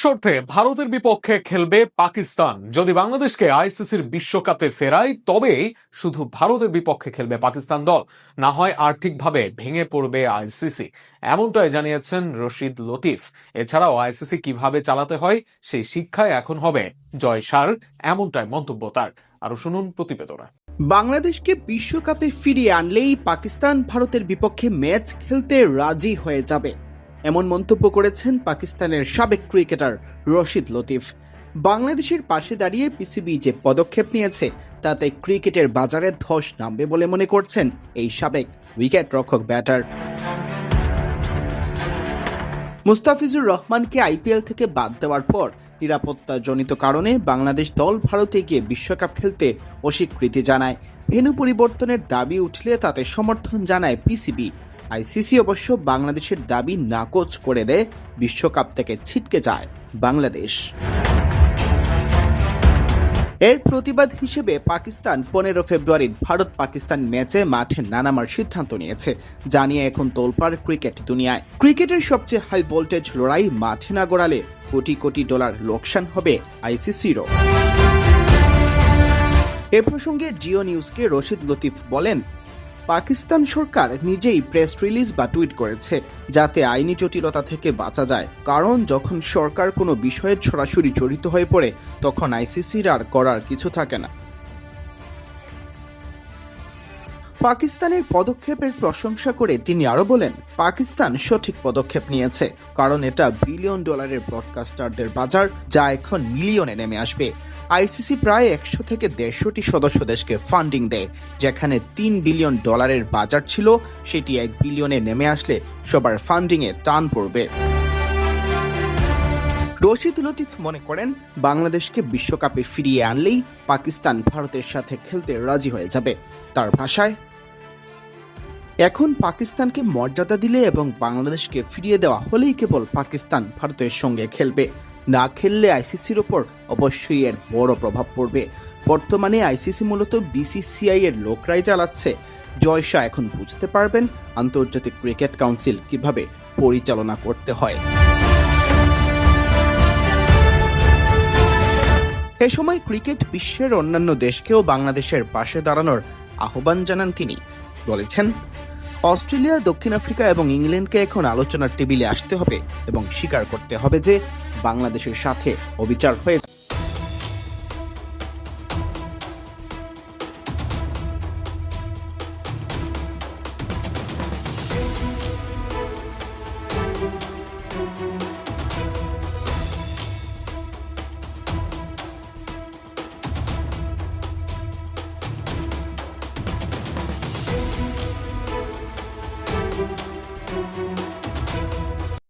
শর্তে ভারতের বিপক্ষে খেলবে পাকিস্তান। যদি বাংলাদেশকে আইসিসির বিশ্বকাপে ফেরায় তবে শুধু ভারতের বিপক্ষে খেলবে পাকিস্তান দল, না হয় আর্থিকভাবে ভেঙে পড়বে আইসিসি, এমনটাই জানিয়েছেন রশিদ লতিফ। এছাড়াও আইসিসি কিভাবে চালাতে হয় সেই শিক্ষায় এখন হবে জয়সার, এমনটাই মন্তব্য তার। আরো শুনুন প্রতিবেদনে। বাংলাদেশকে বিশ্বকাপে ফিরিয়ে আনলেই পাকিস্তান ভারতের বিপক্ষে ম্যাচ খেলতে রাজি হয়ে যাবে, এমন মন্তব্য করেছেন পাকিস্তানের সাবেক ক্রিকেটার রশিদ লতিফ। বাংলাদেশের পাশে দাঁড়িয়ে পিসিবি যে পদক্ষেপ নিয়েছে তাতে ক্রিকেটের বাজারে ধস নামবে বলে মনে করছেন এই সাবেক উইকেট রক্ষক ব্যাটার। মুস্তাফিজুর রহমানকে আইপিএল থেকে বাদ দেওয়ার পর নিরাপত্তাজনিত কারণে বাংলাদেশ দল ভারতে গিয়ে বিশ্বকাপ খেলতে অস্বীকৃতি জানায়। ভেন্যু পরিবর্তনের দাবি উঠলে তাতে সমর্থন জানায় পিসিবি। আইসিসি অবশ্য বাংলাদেশের দাবি নাকচ করে দেয়, বিশ্বকাপ থেকে ছিটকে যায় বাংলাদেশ। এর প্রতিবাদ হিসেবে পাকিস্তান 15 ফেব্রুয়ারির ভারত পাকিস্তান ম্যাচে মাঠে না নামার সিদ্ধান্ত নিয়েছে, জানিয়ে এখন তোলপাড় ক্রিকেট দুনিয়ায়। ক্রিকেটের সবচেয়ে হাই ভোল্টেজ লড়াই মাঠে না গড়ালে কোটি কোটি ডলার লোকসান হবে আইসিসিরও। এ প্রসঙ্গে জিও নিউজকে রশিদ লতিফ বলেন, পাকিস্তান সরকার নিজেই প্রেস রিলিজ বা টুইট করেছে যাতে আইনি জটিলতা থেকে বাঁচা যায়, কারণ যখন সরকার কোনো বিষয়ে সরাসরি জড়িত হয়ে পড়ে তখন আইসিসির আর করার কিছু থাকে না। পাকিস্তানের পদক্ষেপের প্রশংসা করে তিনি আরো বলেন, পাকিস্তান সঠিক পদক্ষেপ নিয়েছে, কারণ এটা বিলিয়ন ডলারের ব্রডকাস্টারদের বাজার, যা এখন মিলিয়নে নেমে আসবে। আইসিসি প্রায় 100 থেকে 150টি সদস্য দেশকে ফান্ডিং দেয়, যেখানে 3 বিলিয়ন ডলারের বাজার ছিল সেটি 1 বিলিয়নে নেমে আসলে সবার ফান্ডিংয়ে টান পড়বে। রশিদ লতিফ মনে করেন, বাংলাদেশকে বিশ্বকাপে ফিরিয়ে আনলেই পাকিস্তান ভারতের সাথে খেলতে রাজি হয়ে যাবে। তার ভাষায়, এখন পাকিস্তানকে মর্যাদা দিলে এবং বাংলাদেশকে ফিরিয়ে দেওয়া হলেই কেবল পাকিস্তান ভারতের সঙ্গে খেলবে, না খেললে আইসিসির ওপর অবশ্যই এর বড় প্রভাব পড়বে। বর্তমানে আইসিসি মূলত বিসিসিআই এর লোকরাই চালাচ্ছে। জয়শা এখন বুঝতে পারবেন আন্তর্জাতিক ক্রিকেট কাউন্সিল কিভাবে পরিচালনা করতে হয়। এ সময় ক্রিকেট বিশ্বের অন্যান্য দেশকেও বাংলাদেশের পাশে দাঁড়ানোর আহ্বান জানান তিনি। বলেছেন, অস্ট্রেলিয়া, দক্ষিণ আফ্রিকা এবং ইংল্যান্ডকে এখন আলোচনার টেবিলে আসতে হবে এবং স্বীকার করতে হবে যে বাংলাদেশের সাথে অবিচার হয়েছে।